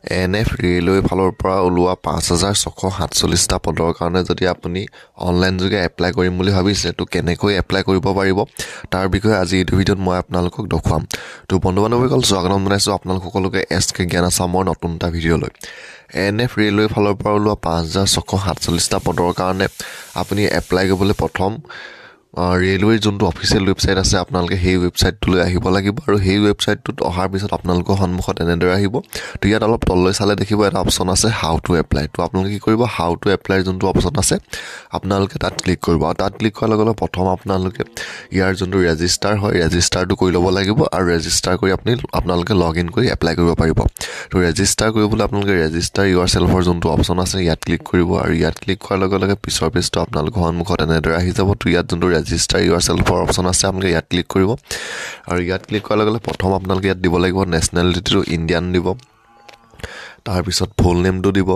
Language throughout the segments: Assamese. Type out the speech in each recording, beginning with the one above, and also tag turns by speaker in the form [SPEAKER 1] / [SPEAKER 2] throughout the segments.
[SPEAKER 1] NF ৰেলৱে ফালৰ পৰা ওলোৱা ৫,৬৪৭টা পদৰ কাৰণে যদি আপুনি অনলাইন যোগে এপ্লাই কৰিম বুলি ভাবিছে তো কেনেকৈ এপ্লাই কৰিব পাৰিব তাৰ বিষয়ে আজি এই ভিডিঅ'ত মই আপোনালোকক দেখুৱাম। তো বন্ধু-বান্ধৱীসকল স্বাগতম জনাইছোঁ আপোনালোক সকলোকে SK জ্ঞান আসামৰ নতুন এটা ভিডিঅ'লৈ। NF ৰেলৱে ফালৰ পৰা ওলোৱা ৫,৬৪৭টা পদৰ কাৰণে আপুনি এপ্লাই কৰিবলৈ প্ৰথম ৰেলৱেৰ যোনটো অফিচিয়েল ৱেবছাইট আছে আপোনালোকে সেই ৱেবছাইটটোলৈ আহিব লাগিব আৰু সেই ৱেবছাইটটোত অহাৰ পিছত আপোনালোকৰ সন্মুখত এনেদৰে আহিব। তো ইয়াত অলপ তললৈ চালে দেখিব এটা অপশ্যন আছে হাউ টু এপ্লাই। তো আপোনালোকে কি কৰিব, হাউ টু এপ্লাইৰ যোনটো অপশ্যন আছে আপোনালোকে তাত ক্লিক কৰিব আৰু তাত ক্লিক কৰাৰ লগে লগে প্ৰথম আপোনালোকে ইয়াৰ যোনটো ৰেজিষ্টাৰ হয় ৰেজিষ্টাৰটো কৰি ল'ব লাগিব আৰু ৰেজিষ্টাৰ কৰি আপোনালোকে লগ ইন কৰি এপ্লাই কৰিব পাৰিব। তো ৰেজিষ্টাৰ কৰিবলৈ আপোনালোকে ৰেজিষ্টাৰ ইউৰ চেল্ফৰ যোনটো অপশ্যন আছে ইয়াত ক্লিক কৰিব আৰু ইয়াত ক্লিক কৰাৰ লগে লগে পিছৰ পেজটো আপোনালোকৰ সন্মুখত এনেদৰে আহি যাব। তো ইয়াত যোনটো ৰেজিষ্টাৰ ইউৰ চেল্ফৰ অপশ্যন আছে আপোনালোকে ইয়াত ক্লিক কৰিব আৰু ইয়াত ক্লিক কৰাৰ লগে লগে প্ৰথম আপোনালোকে ইয়াত দিব লাগিব নেশ্যনেলিটিটো ইণ্ডিয়ান দিব, তাৰপিছত ফুল নেমটো দিব,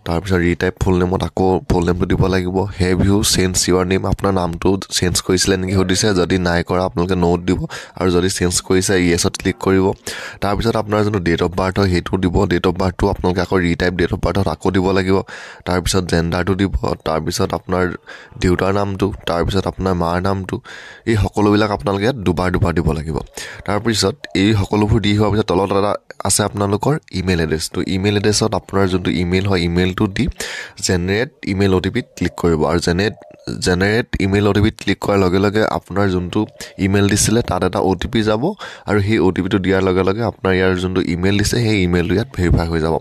[SPEAKER 1] তাৰপিছত ৰিটাইপ ফুল নেমত আকৌ ফুল নেমটো দিব লাগিব। Have you change your name, আপোনাৰ নামটো চেঞ্জ কৰিছিলে নেকি সুধিছে, যদি নাই কৰা আপোনালোকে নোট দিব আৰু যদি চেঞ্জ কৰিছে য়েছত ক্লিক কৰিব। তাৰপিছত আপোনাৰ যোনটো ডেট অফ বাৰ্থ হয় সেইটো দিব, ডেট অফ বাৰ্থটো আপোনালোকে আকৌ ৰিটাইপ ডেট অফ বাৰ্থত আকৌ দিব লাগিব। তাৰপিছত জেণ্ডাৰটো দিব, তাৰপিছত আপোনাৰ দেউতাৰ নামটো, তাৰপিছত আপোনাৰ মাৰ নামটো, এই সকলোবিলাক আপোনালোকে ইয়াত দুবাৰ দিব লাগিব। তাৰপিছত এই সকলোবোৰ দি হোৱাৰ পিছত তলত এটা আছে আপোনালোকৰ ইমেইল এড্ৰেছ। তো ইমেইল এড্ৰেছত আপোনাৰ যোনটো ইমেইল হয় ইমেইলটো দি জেনেৰেট ইমেইল OTPত ক্লিক কৰিব আৰু জেনেৰেট ইমেইল OTPত ক্লিক কৰাৰ লগে লগে আপোনাৰ যোনটো ইমেইল দিছিলে তাত এটা OTP যাব আৰু সেই OTPটো দিয়াৰ লগে লগে আপোনাৰ ইয়াৰ যোনটো ইমেইল দিছে সেই ইমেইলটো ইয়াত ভেৰিফাই হৈ যাব।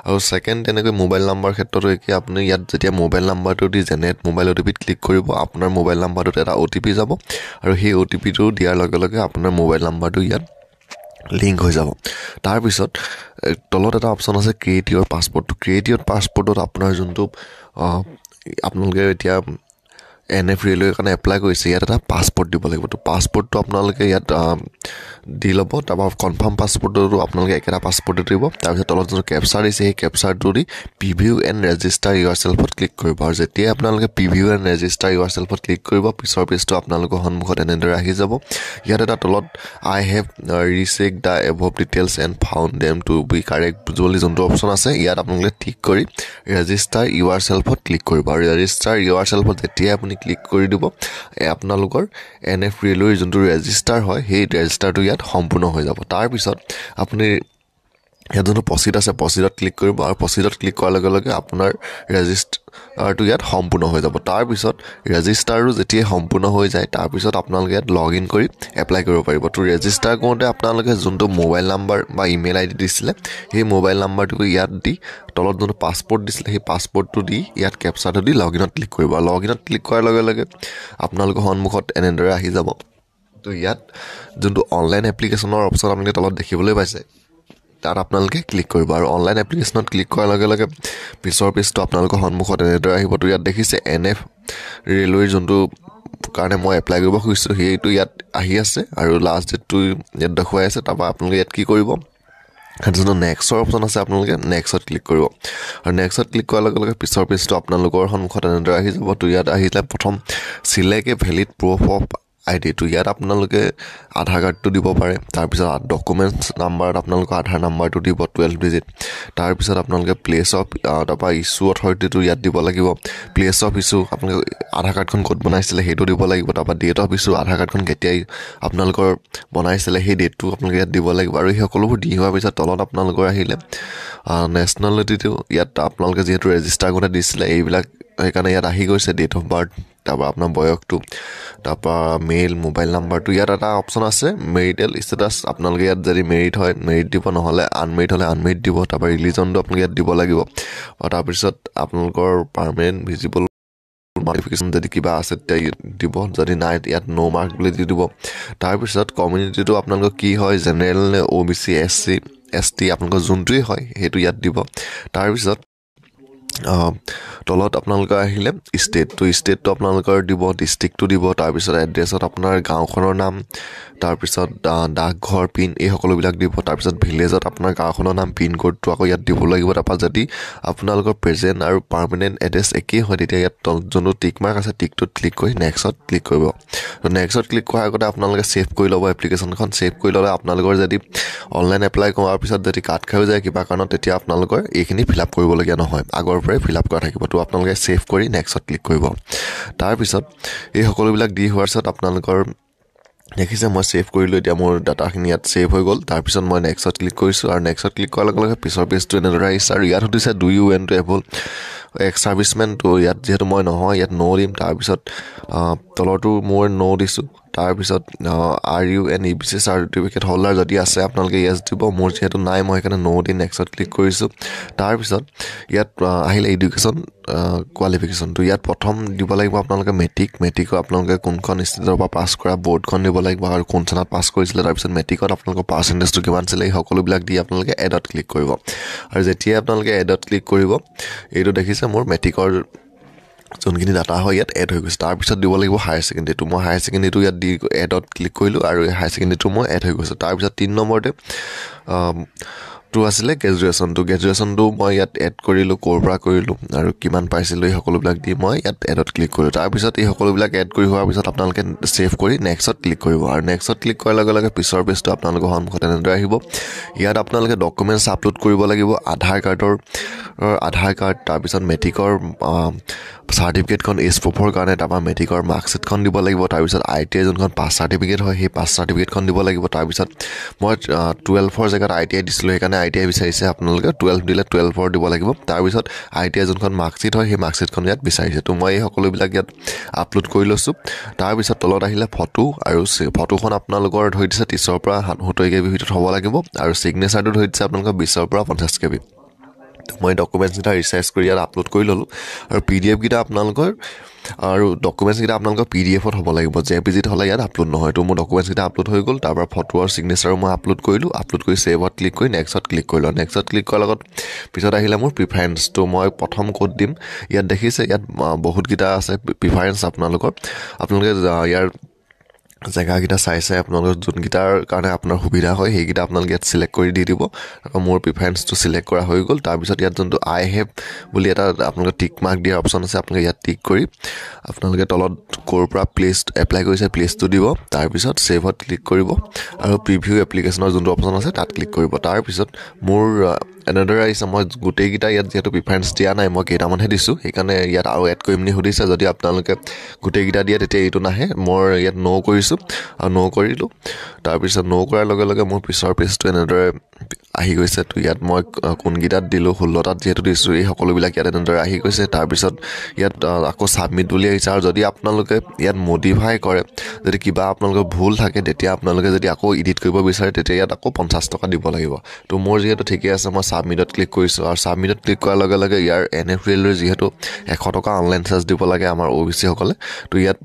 [SPEAKER 1] আৰু ছেকেণ্ড তেনেকৈ মোবাইল নাম্বাৰ ক্ষেত্ৰতো একে, আপুনি ইয়াত যেতিয়া মোবাইল নাম্বাৰটো দি জেনেৰেট মোবাইল OTPত ক্লিক কৰিব আপোনাৰ মোবাইল নাম্বাৰটোত এটা OTP যাব আৰু সেই OTPটো দিয়াৰ লগে লগে আপোনাৰ মোবাইল নাম্বাৰটো ইয়াত লিংক হৈ যাব। তাৰপিছত তলত এটা অপশ্যন আছে ক্ৰিয়েট ইউৰ পাছপৰ্ট। ক্ৰিয়েট ইউৰ পাছপৰ্টত আপোনাৰ যোনটো আপোনালোকে এতিয়া NF ৰেলৱেৰ কাৰণে এপ্লাই কৰিছে ইয়াত এটা পাছপৰ্ট দিব লাগিব। তো পাছপৰ্টটো আপোনালোকে ইয়াত দি ল'ব, তাৰপৰা কনফাৰ্ম পাছপৰ্টটো আপোনালোকে একেটা পাছপৰ্টটো দিব। তাৰপিছত তলত যোনটো কেপচাৰ দিছে সেই কেপচাৰটো দি প্ৰিভিউ এণ্ড ৰেজিষ্টাৰ ইউৰ চেল্ফত ক্লিক কৰিব আৰু যেতিয়াই আপোনালোকে প্ৰিভিউ এণ্ড ৰেজিষ্টাৰ ইউৰ চেল্ফত ক্লিক কৰিব পিছৰ পেজটো আপোনালোকৰ সন্মুখত এনেদৰে আহি যাব। ইয়াত এটা তলত I have recheck the above details and found them to be correct বুলি যোনটো অপশ্যন আছে ইয়াত আপোনালোকে টিক কৰি ৰেজিষ্টাৰ ইউৰ চেল্ফত ক্লিক কৰিব আৰু ৰেজিষ্টাৰ ইউৰ চেল্ফত যেতিয়াই আপুনি ক্লিক কৰি দিব আপোনালোকৰ NF ৰেলৱেৰ যোনটো ৰেজিষ্টাৰ হয় সেই ৰেজিষ্টাৰটো ইয়াত সম্পূৰ্ণ হৈ যাব। তাৰপিছত আপুনি ইয়াত যোনটো প্ৰচিড আছে প্ৰচিডত ক্লিক কৰিব আৰু প্ৰচিডত ক্লিক কৰাৰ লগে লগে আপোনাৰ ৰেজিষ্টাৰটো ইয়াত সম্পূৰ্ণ হৈ যাব। তাৰপিছত ৰেজিষ্টাৰটো যেতিয়াই সম্পূৰ্ণ হৈ যায় তাৰপিছত আপোনালোকে ইয়াত লগ ইন কৰি এপ্লাই কৰিব পাৰিব। তো ৰেজিষ্টাৰ কৰোঁতে আপোনালোকে যোনটো মোবাইল নাম্বাৰ বা ইমেইল ID দিছিলে সেই মোবাইল নাম্বাৰটো ইয়াত দি তলত যোনটো পাছপৰ্ট দিছিলে সেই পাছপৰ্টটো দি ইয়াত কেপচাৰটো দি লগ ইনত ক্লিক কৰিব আৰু লগ ইনত ক্লিক কৰাৰ লগে লগে আপোনালোকৰ সন্মুখত এনেদৰে আহি যাব। তো ইয়াত যোনটো অনলাইন এপ্লিকেশ্যনৰ অপশ্যন আপোনালোকে তলত দেখিবলৈ পাইছে তাত আপোনালোকে ক্লিক কৰিব আৰু অনলাইন এপ্লিকেশ্যনত ক্লিক কৰাৰ লগে লগে পিছৰ পেজটো আপোনালোকৰ সন্মুখত এনেদৰে আহিব। তো ইয়াত দেখিছে NF ৰেলৱেৰ যোনটো কাৰণে মই এপ্লাই কৰিব খুজিছোঁ সেইটো ইয়াত আহি আছে আৰু লাষ্ট ডেটটো ইয়াত দেখুৱাই আছে। তাৰপৰা আপোনালোকে ইয়াত কি কৰিব, যোনটো নেক্সটৰ অপশ্যন আছে আপোনালোকে নেক্সটত ক্লিক কৰিব আৰু নেক্সটত ক্লিক কৰাৰ লগে লগে পিছৰ পেজটো আপোনালোকৰ সন্মুখত এনেদৰে আহি যাব। তো ইয়াত আহিলে প্ৰথম select A valid proof of ID। তো ইয়াত আপোনালোকে আধাৰ কাৰ্ডটো দিব পাৰে, তাৰপিছত ডকুমেণ্টছ নাম্বাৰত আপোনালোকৰ আধাৰ নাম্বাৰটো দিব 12 ডিজিট, তাৰপিছত আপোনালোকে প্লেচ অফ তাৰপৰা ইছ্যু অথৰিটিটো ইয়াত দিব লাগিব, প্লেচ অফ ইছ্যু আপোনালোকে আধাৰ কাৰ্ডখন ক'ত বনাইছিলে সেইটো দিব লাগিব, তাৰপৰা ডেট অফ ইছ্যু আধাৰ কাৰ্ডখন কেতিয়াই আপোনালোকৰ বনাইছিলে সেই ডেটটো আপোনালোকে ইয়াত দিব লাগিব আৰু সেই সকলোবোৰ দি হোৱাৰ পিছত তলত আপোনালোকৰ আহিলে নেশ্যনেলিটিটো ইয়াত আপোনালোকে যিহেতু ৰেজিষ্টাৰ কৰোঁতে দিছিলে এইবিলাক সেইকাৰণে ইয়াত আহি গৈছে ডেট অফ বাৰ্থ, তাৰপৰা আপোনাৰ বয়সটো, তাৰপৰা মেইল মোবাইল নাম্বাৰটো। ইয়াত এটা অপশ্যন আছে মেৰিটেল ষ্টেটাছ, আপোনালোকে ইয়াত যদি মেৰিট হয় মেৰিট দিব, নহ'লে আনমেৰিট হ'লে আনমেৰিট দিব। তাৰপৰা ৰিলিজনটো আপোনালোকে ইয়াত দিব লাগিব আৰু তাৰপিছত আপোনালোকৰ পাৰ্মানেণ্ট ভিজিবল মাৰ্কিফিকেশ্যন যদি কিবা আছে তেতিয়া দিব, যদি নাই ইয়াত ন' মাৰ্ক বুলি দি দিব। তাৰপিছত কমিউনিটিটো আপোনালোকৰ কি হয় জেনেৰেল নে OBC SC ST আপোনালোকৰ যোনটোৱেই হয় সেইটো ইয়াত দিব। তাৰপিছত তলত আপোনালোকে আহিলে ষ্টেটটো আপোনালোকৰ দিব, ডিষ্ট্ৰিক্টটো দিব, তাৰপিছত এড্ৰেছত আপোনাৰ গাঁওখনৰ নাম, তাৰপিছত ডাকঘৰ পিন এই সকলোবিলাক দিব, তাৰপিছত ভিলেজত আপোনাৰ গাঁওখনৰ নাম পিন ক'ডটো আকৌ ইয়াত দিব লাগিব। তাৰপৰা যদি আপোনালোকৰ প্ৰেজেণ্ট আৰু পাৰ্মানেণ্ট এড্ৰেছ একেই হয় তেতিয়া ইয়াত যোনটো টিক মাৰ্ক আছে টিকটোত ক্লিক কৰি নেক্সট ক্লিক কৰিব। নেক্সট ক্লিক কৰাৰ আগতে আপোনালোকে ছেভ কৰি ল'ব এপ্লিকেশ্যনখন। ছেভ কৰি ল'লে আপোনালোকৰ যদি অনলাইন এপ্লাই কৰাৰ পিছত যদি কাট খাই যায় কিবা কাৰণত তেতিয়া আপোনালোকৰ এইখিনি ফিল আপ কৰিবলগীয়া নহয়, আগৰ পৰাই ফিল আপ কৰা থাকিব। তো আপোনালোকে ছেভ কৰি নেক্সট ক্লিক কৰিব। তাৰপিছত এই সকলোবিলাক দি হোৱাৰ পিছত আপোনালোকৰ দেখিছে মই ছেভ কৰিলোঁ, এতিয়া মোৰ ডাটাখিনি ইয়াত ছেভ হৈ গ'ল। তাৰপিছত মই নেক্সট ক্লিক কৰিছোঁ আৰু নেক্সট ক্লিক কৰাৰ লগে লগে পিছৰ পেজটো এনেদৰে আহিছে আৰু ইয়াত সুধিছে do you want to enrol ex servicemen. তো ইয়াত যিহেতু মই নহয় ইয়াত ন' দিম। তাৰপিছত তলৰটো মোৰ ন' দিছোঁ। তাৰপিছত are you an EBC certificate holder যদি আছে আপোনালোকে য়েছ দিব, মোৰ যিহেতু নাই মই সেইকাৰণে ন' দি নেক্সট ক্লিক কৰিছোঁ। তাৰপিছত ইয়াত আহিলে এডুকেশ্যন কোৱালিফিকেশ্যনটো ইয়াত প্ৰথম দিব লাগিব আপোনালোকে মেট্ৰিকৰ আপোনালোকে কোনখন ষ্টেটৰ পৰা পাছ কৰা বৰ্ডখন দিব লাগিব আৰু কোন চনত পাছ কৰিছিলে। তাৰপিছত মেট্ৰিকত আপোনালোকৰ পাৰ্চেণ্টেজটো কিমান আছিলে এই সকলোবিলাক দি আপোনালোকে এডত ক্লিক কৰিব। আৰু যেতিয়াই আপোনালোকে এডত ক্লিক কৰিব এইটো দেখিছে মোৰ মেট্ৰিকৰ যোনখিনি ডাটা হয় ইয়াত এড হৈ গৈছে। তাৰপিছত দিব লাগিব হায়াৰ ছেকেণ্ডেৰীটো, মই হায়াৰ ছেকেণ্ডেৰীটো ইয়াত দি এডত ক্লিক কৰিলোঁ আৰু এই হায়াৰ ছেকেণ্ডেৰীটো মই এড হৈ গৈছোঁ। তাৰপিছত 3 নম্বৰতে টো আছিলে গ্ৰেজুৱেশ্যনটো মই ইয়াত এড কৰিলোঁ, ক'ৰ পৰা কৰিলোঁ আৰু কিমান পাইছিলোঁ এই সকলোবিলাক দি মই ইয়াত এডত ক্লিক কৰিলোঁ। তাৰপিছত এই সকলোবিলাক এড কৰি হোৱাৰ পিছত আপোনালোকে ছেভ কৰি নেক্সট ক্লিক কৰিব আৰু নেক্সট ক্লিক কৰাৰ লগে লগে পিছৰ পেজটো আপোনালোকৰ সন্মুখত এনেদৰে আহিব। ইয়াত আপোনালোকে ডকুমেণ্টছ আপলোড কৰিব লাগিব, আধাৰ কাৰ্ড, তাৰপিছত মেট্ৰিকৰ চাৰ্টিফিকেটখন এজ প্ৰুফৰ কাৰণে, তাৰপৰা মেট্ৰিকৰ মাৰ্কশ্বিটখন দিব লাগিব, তাৰপিছত ITI যোনখন পাছ চাৰ্টিফিকেট হয় সেই পাছ চাৰ্টিফিকেটখন দিব লাগিব। তাৰপিছত মই 12ৰ জেগাত ITI দিছিলোঁ সেইকাৰণে ITI বিচাৰিছে, আপোনালোকে 12 দিলে 12ৰ দিব লাগিব। তাৰপিছত ITI যোনখন মাৰ্কশ্বিট হয় সেই মাৰ্কশ্বিটখন ইয়াত বিচাৰিছে। তো মই এই সকলোবিলাক ইয়াত আপলোড কৰি লৈছোঁ। তাৰপিছত তলত আহিলে ফটো আৰু ফটোখন আপোনালোকৰ ধৰি দিছে 30ৰ পৰা 70 KB ভিতৰত হ'ব লাগিব আৰু ছিগনেচাৰটো ধৰি দিছে আপোনালোকৰ 20ৰ পৰা 50 KB। মই ডকুমেণ্টছকেইটা ৰিচাৰ্জ কৰি ইয়াত আপলোড কৰি ল'লোঁ আৰু PDF কেইটা আপোনালোকৰ আৰু ডকুমেণ্টছকেইটা আপোনালোকৰ PDFত হ'ব লাগিব, JPGত হ'লে ইয়াত আপলোড নহয়। তো মোৰ ডকুমেণ্টছকেইটা আপলোড হৈ গ'ল। তাৰপৰা ফটো আৰু ছিগনেচাৰো মই আপলোড কৰিলোঁ, আপলোড কৰি ছেভত ক্লিক কৰি নেক্সট ক্লিক কৰিলোঁ। নেক্সট ক্লিক কৰাৰ লগত পিছত আহিলে মোৰ প্ৰিফাৰেঞ্চটো মই প্ৰথম ক'ত দিম ইয়াত দেখিছে, ইয়াত বহুতকেইটা আছে প্ৰিফাৰেঞ্চ আপোনালোকে ইয়াৰ জেগাকেইটা চাই আপোনালোকৰ যোনকেইটাৰ কাৰণে আপোনাৰ সুবিধা হয় সেইকেইটা আপোনালোকে ইয়াত চিলেক্ট কৰি দি দিব। আকৌ মোৰ প্ৰিফাৰেঞ্চটো চিলেক্ট কৰা হৈ গ'ল। তাৰপিছত ইয়াত যোনটো আই হেভ বুলি এটা আপোনালোকে টিক মাৰ্ক দিয়াৰ অপশ্যন আছে, আপোনালোকে ইয়াত টিক কৰি আপোনালোকে তলত ক'ৰ পৰা এপ্লাই কৰিছে প্লেচটো দিব। তাৰপিছত ছেভত ক্লিক কৰিব আৰু প্ৰিভিউ এপ্লিকেশ্যনৰ যোনটো অপশ্যন আছে তাত ক্লিক কৰিব। তাৰপিছত মোৰ এনেদৰে আহিছে, মই গোটেইকেইটা ইয়াত যিহেতু প্ৰিফাৰেঞ্চ দিয়া নাই, মই কেইটামানহে দিছোঁ সেইকাৰণে ইয়াত আৰু এড কৰিম বুলি সুধিছে। যদি আপোনালোকে গোটেইকেইটা দিয়ে তেতিয়া এইটো নাহে, মই ইয়াত ন' কৰিছোঁ আৰু ন' কৰিলোঁ। তাৰপিছত ন' কৰাৰ লগে লগে মোৰ পিছৰ পেজটো এনেদৰে আহি গৈছে। তো ইয়াত মই কোনকেইটাত দিলোঁ 16টাত যিহেতু দিছোঁ এই সকলোবিলাক ইয়াত এনেদৰে আহি গৈছে। তাৰপিছত ইয়াত আকৌ ছাবমিট বুলি আহিছে আৰু যদি আপোনালোকে ইয়াত মডিফাই কৰে, যদি কিবা আপোনালোকৰ ভুল থাকে তেতিয়া আপোনালোকে যদি আকৌ এডিট কৰিব বিচাৰে তেতিয়া ইয়াত আকৌ 50 টকা দিব লাগিব। তো মোৰ যিহেতু ঠিকে আছে মই ছাবমিটত ক্লিক কৰিছোঁ আৰু ছাবমিটত ক্লিক কৰাৰ লগে লগে ইয়াৰ NFRL যিহেতু 100 টকা অনলাইন চাৰ্জ দিব লাগে আমাৰ OBC সকলে, তো ইয়াত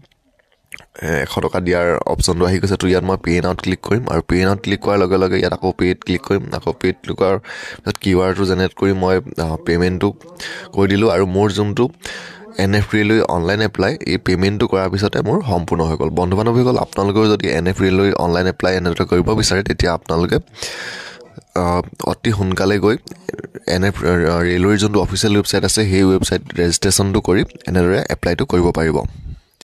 [SPEAKER 1] 100 টকা দিয়াৰ অপশ্যনটো আহি গৈছে। তো ইয়াত মই পে' নাওত ক্লিক কৰিম আৰু পে' নাওত ক্লিক কৰাৰ লগে লগে ইয়াত আকৌ পে'ত ক্লিক কৰিম। আকৌ পে'ত ক্লিক কৰাৰ পিছত QR-টো জেনেৰেট কৰি মই পে'মেণ্টটো কৰি দিলোঁ আৰু মোৰ যোনটো NFRL অনলাইন এপ্লাই এই পে'মেণ্টটো কৰাৰ পিছতে মোৰ সম্পূৰ্ণ হৈ গ'ল। বন্ধু বান্ধৱীসকল, আপোনালোকেও যদি NFRL অনলাইন এপ্লাই এনেদৰে কৰিব বিচাৰে তেতিয়া আপোনালোকে অতি সোনকালে গৈ NFRL যোনটো অফিচিয়েল ৱেবছাইট আছে সেই ৱেবছাইট ৰেজিষ্ট্ৰেশ্যনটো কৰি এনেদৰে এপ্লাইটো কৰিব পাৰিব।